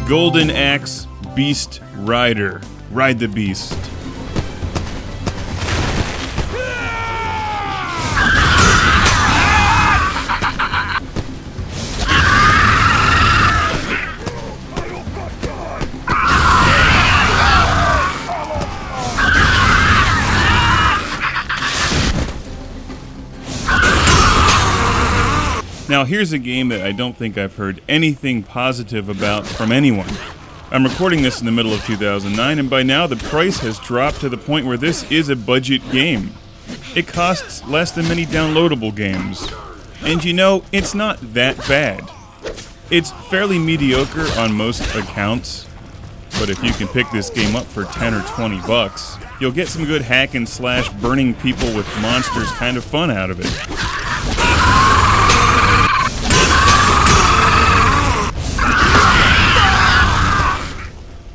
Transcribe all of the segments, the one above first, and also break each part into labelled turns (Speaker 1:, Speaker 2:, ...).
Speaker 1: Golden Axe Beast Rider. Ride the beast. Now here's a game that I don't think I've heard anything positive about from anyone. I'm recording this in the middle of 2009, and by now the price has dropped to the point where this is a budget game. It costs less than many downloadable games. And you know, it's not that bad. It's fairly mediocre on most accounts, but if you can pick this game up for 10 or 20 bucks, you'll get some good hack and slash burning people with monsters kind of fun out of it.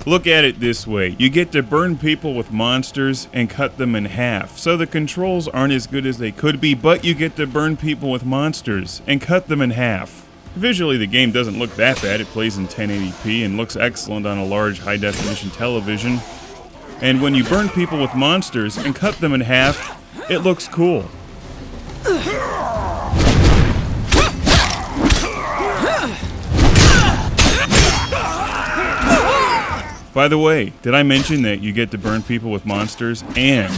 Speaker 1: Look at it this way, you get to burn people with monsters and cut them in half. So the controls aren't as good as they could be, but you get to burn people with monsters and cut them in half. Visually the game doesn't look that bad, it plays in 1080p and looks excellent on a large high-definition television. And when you burn people with monsters and cut them in half, it looks cool. By the way, did I mention that you get to burn people with monsters and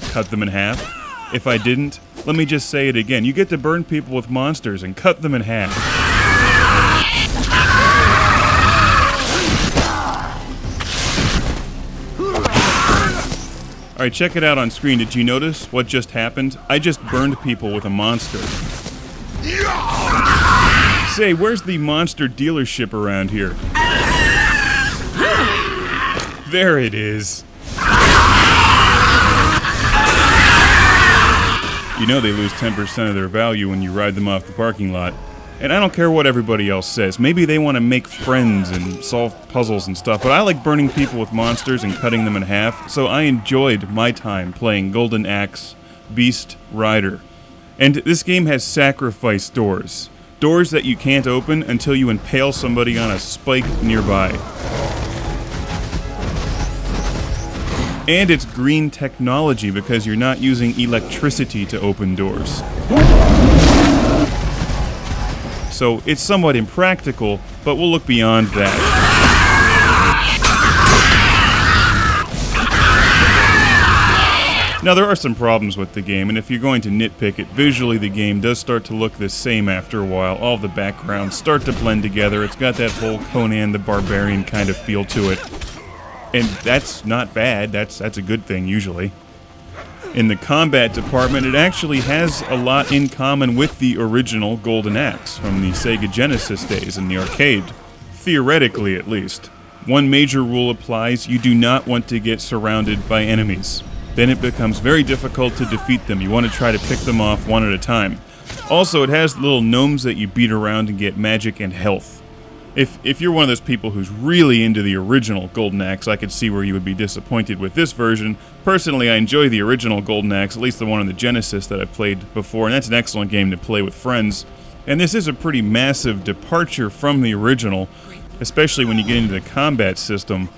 Speaker 1: cut them in half? If I didn't, let me just say it again. You get to burn people with monsters and cut them in half. Alright, check it out on screen. Did you notice what just happened? I just burned people with a monster. Say, where's the monster dealership around here? There it is. You know they lose 10% of their value when you ride them off the parking lot. And I don't care what everybody else says. Maybe they want to make friends and solve puzzles and stuff, but I like burning people with monsters and cutting them in half, so I enjoyed my time playing Golden Axe Beast Rider. And this game has sacrifice doors. Doors that you can't open until you impale somebody on a spike nearby. And it's green technology because you're not using electricity to open doors. So it's somewhat impractical, but we'll look beyond that. Now there are some problems with the game, and if you're going to nitpick it, visually the game does start to look the same after a while. All the backgrounds start to blend together. It's got that whole Conan the Barbarian kind of feel to it. And that's not bad, that's a good thing usually. In the combat department, it actually has a lot in common with the original Golden Axe from the Sega Genesis days in the arcade. Theoretically, at least. One major rule applies: you do not want to get surrounded by enemies. Then it becomes very difficult to defeat them. You want to try to pick them off one at a time. Also, it has little gnomes that you beat around and get magic and health. If you're one of those people who's really into the original Golden Axe, I could see where you would be disappointed with this version. Personally, I enjoy the original Golden Axe, at least the one on the Genesis that I've played before, and that's an excellent game to play with friends. And this is a pretty massive departure from the original, especially when you get into the combat system.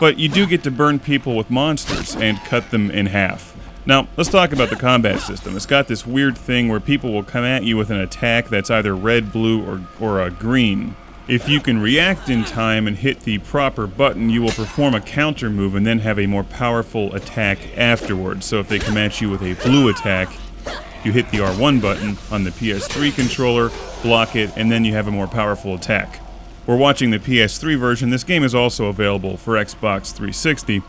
Speaker 1: But you do get to burn people with monsters and cut them in half. Now, let's talk about the combat system. It's got this weird thing where people will come at you with an attack that's either red, blue, or green. If you can react in time and hit the proper button, you will perform a counter move and then have a more powerful attack afterwards. So if they come at you with a blue attack, you hit the R1 button on the PS3 controller, block it, and then you have a more powerful attack. We're watching the PS3 version. This game is also available for Xbox 360.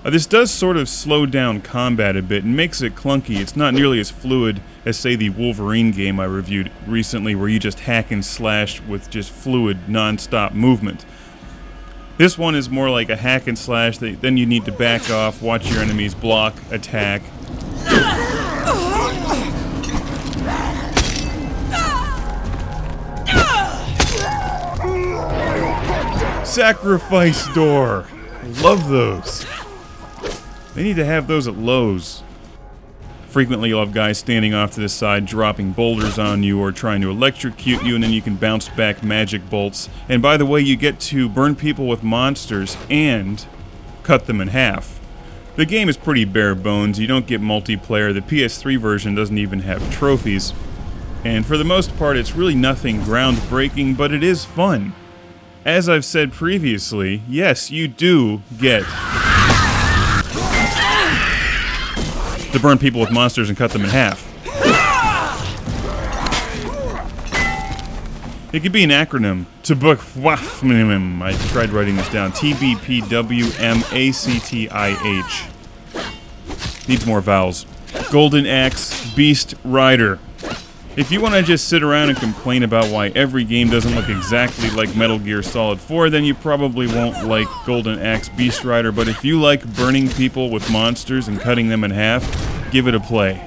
Speaker 1: This does sort of slow down combat a bit and makes it clunky. It's not nearly as fluid as, say, the Wolverine game I reviewed recently, where you just hack and slash with just fluid, non-stop movement. This one is more like a hack and slash. Then you need to back off, watch your enemies block, attack. Sacrifice door! Love those. They need to have those at Lowe's. Frequently you'll have guys standing off to the side dropping boulders on you or trying to electrocute you, and then you can bounce back magic bolts. And by the way, you get to burn people with monsters and cut them in half. The game is pretty bare bones. You don't get multiplayer. The PS3 version doesn't even have trophies. And for the most part, it's really nothing groundbreaking, but it is fun. As I've said previously, yes, you do get to burn people with monsters and cut them in half. It could be an acronym. I tried writing this down. TBPWMACTIH. Needs more vowels. Golden Axe Beast Rider. If you want to just sit around and complain about why every game doesn't look exactly like Metal Gear Solid 4, then you probably won't like Golden Axe Beast Rider, but if you like burning people with monsters and cutting them in half, give it a play.